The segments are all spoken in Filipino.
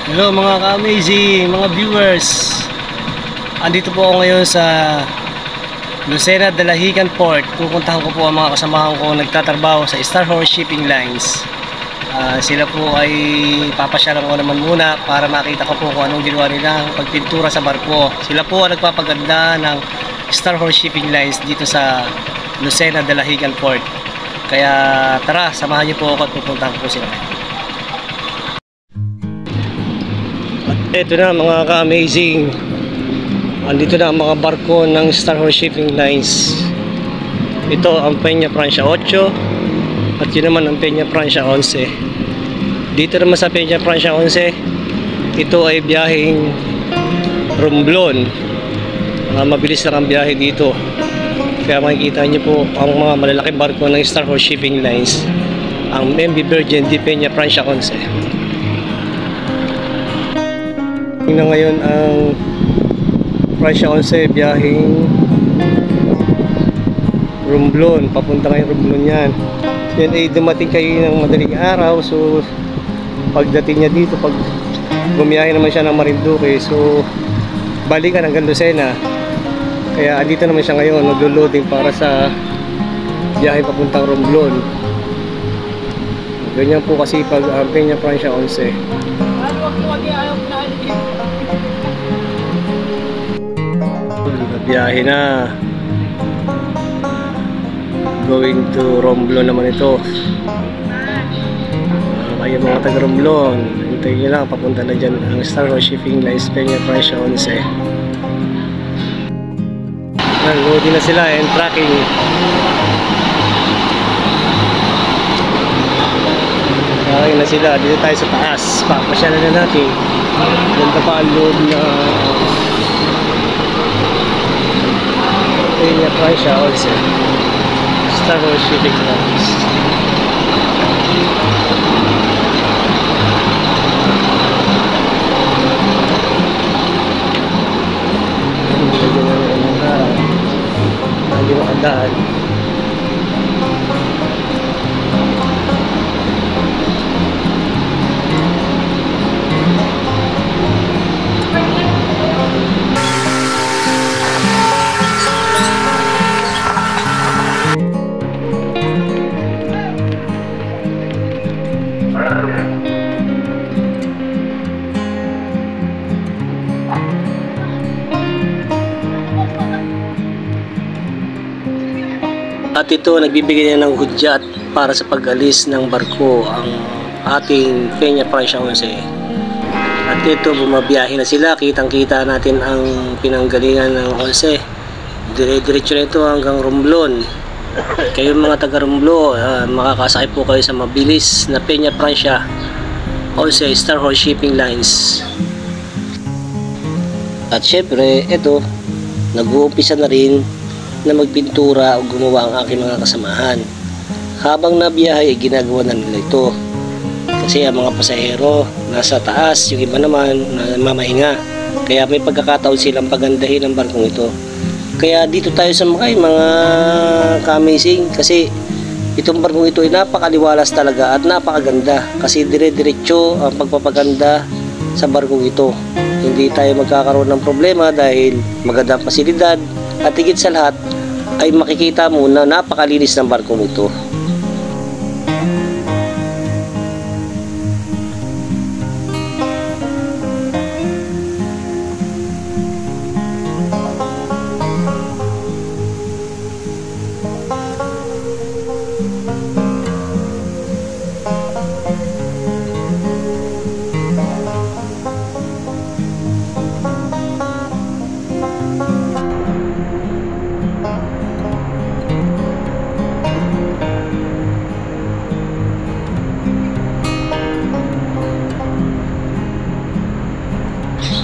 Hello mga ka-amazing, mga viewers. Andito po ako ngayon sa Lucena Dalahican Port. Pupuntahan ko po ang mga kasamahan ko nagtatrabaho sa Star Horse Shipping Lines. Sila po ay papasyalan ko naman muna para makita ko po kung anong ginawa nilang pagpintura sa barko. Sila po ang nagpapaganda ng Star Horse Shipping Lines dito sa Lucena Dalahican Port. Kaya tara, samahan niyo po ako at pupuntahan ko po sila. Ito na mga ka-amazing, andito na ang mga barko ng Star Horse Shipping Lines. Ito ang Peña Francia 8 at yun naman ang Peña Francia 11. Dito naman sa Peña Francia 11, ito ay biyaheng Romblon. Mabilis lang ang biyahe dito, kaya makikita nyo po ang mga malalaking barko ng Star Horse Shipping Lines, ang MV Virgin de Peña Francia 11. Na ngayon ang Francia 11 biyaheng Romblon, papunta ngayon Romblon yan. Yan ay dumating kayo ng madaling araw, so pagdating niya dito, pag bumiyahe naman siya ng Marinduque, so balikan hanggang Lucena. Kaya andito naman siya ngayon, naglo-loading para sa biyahe papuntang Romblon. Ganyan po kasi pag Peña Francia 11. Biyahe na, going to Romblon naman ito. Kayo mga taga Romblon, hintayin nyo lang, papunta na dyan ang Star Horse Shipping Lines Peña Francia 11. Loading na sila and tracking. Tracking na sila, dito tayo sa taas, papasyalan na natin. Ganda pa ang load na Peña Francia 11 Star Horse Shipping Lines. Hindi makadaan. At ito, nagbibigay na ng hudyat para sa pag-alis ng barko ang ating Peña Francia 11. At ito, bumabiyahe na sila. Kitang-kita natin ang pinanggalingan ng 11. Dire-diretso na ito hanggang Romblon. Kayo mga taga Romblon, makakasakay po kayo sa mabilis na Peña Francia 11 Star Horse Shipping Lines. At syempre, ito, nag-uumpisa na rin na magpintura o gumawa ang aking mga kasamahan. Habang nabiyahe, ginagawa na nila ito. Kasi ang mga pasahero nasa taas, yung iba naman mamahinga. Kaya may pagkakataon silang pagandahin ang barkong ito. Kaya dito tayo sa mga ka-amazing, kasi itong barkong ito ay napakaliwalas talaga at napakaganda. Kasi dire-diretso ang pagpapaganda sa barkong ito. Hindi tayo magkakaroon ng problema dahil magandang pasilidad. At higit sa lahat ay makikita mo na napakalinis ng barkong ito.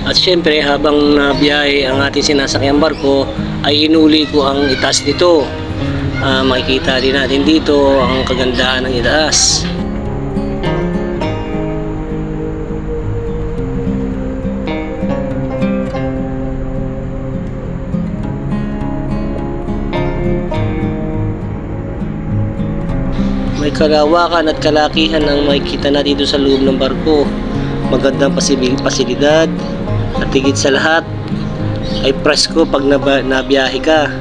At syempre, habang nabiyahe ang ating sinasakyang barko, ay inuli ko ang itaas nito. Makikita din natin dito ang kagandahan ng itaas. May kalawakan at kalakihan ang makikita na dito sa loob ng barko. magandang pasilidad, at higit sa lahat ay presko pag nabiyahe ka.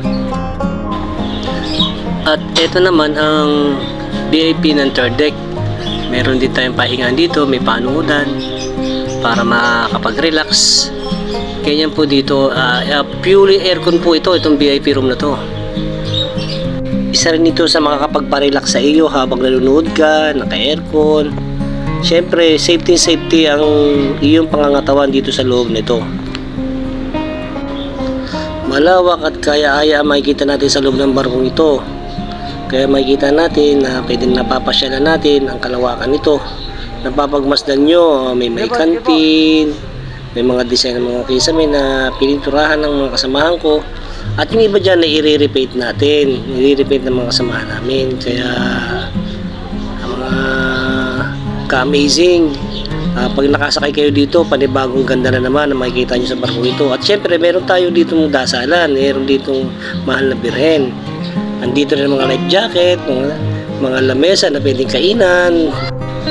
At ito naman ang VIP ng third deck. Meron din tayong pahingahan dito, may panuudan para makapag-relax. Ganyan po dito, purely aircon po itong VIP room na to. Isa rin ito sa makakapagpa-relax sa iyo habang nanonood ka, naka-aircon. Siyempre, safety ang iyong pangangatawan dito sa loob nito. Malawak at kaya-aya ang makikita natin sa loob ng barkong ito. Kaya makikita natin na pwedeng napapasyalan natin ang kalawakan nito. Napapagmasdan nyo, may canteen, may mga design ng mga kisame na pininturahan ng mga kasamahan ko. At yung iba dyan na i-repaint natin, i-repaint ng mga kasamahan namin. Kaya mga ka-amazing. Pag nakasakay kayo dito, panibagong ganda na naman na makikita nyo sa barkong ito. At syempre, meron tayo ditong dasalan, meron ditong mahal na birhen. Andito rin mga life jacket, mga lamesa na pwedeng kainan.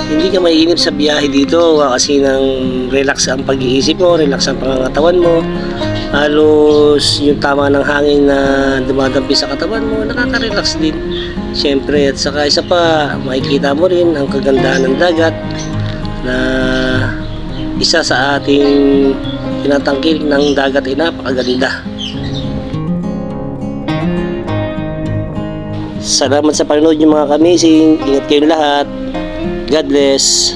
Hindi ka maiinip sa biyahe dito kasi nang relax ang pag-iisip mo, relax ang pangangatawan mo. Halos yung tama ng hangin na dumadampi sa katawan mo, nakaka-relax din. Siyempre, at saka isa pa, makikita mo rin ang kagandahan ng dagat na isa sa ating tinatangkilik ng dagat ay napakaganda. Salamat sa panonood niyo mga ka-amazing. Ingat kayong lahat. God bless.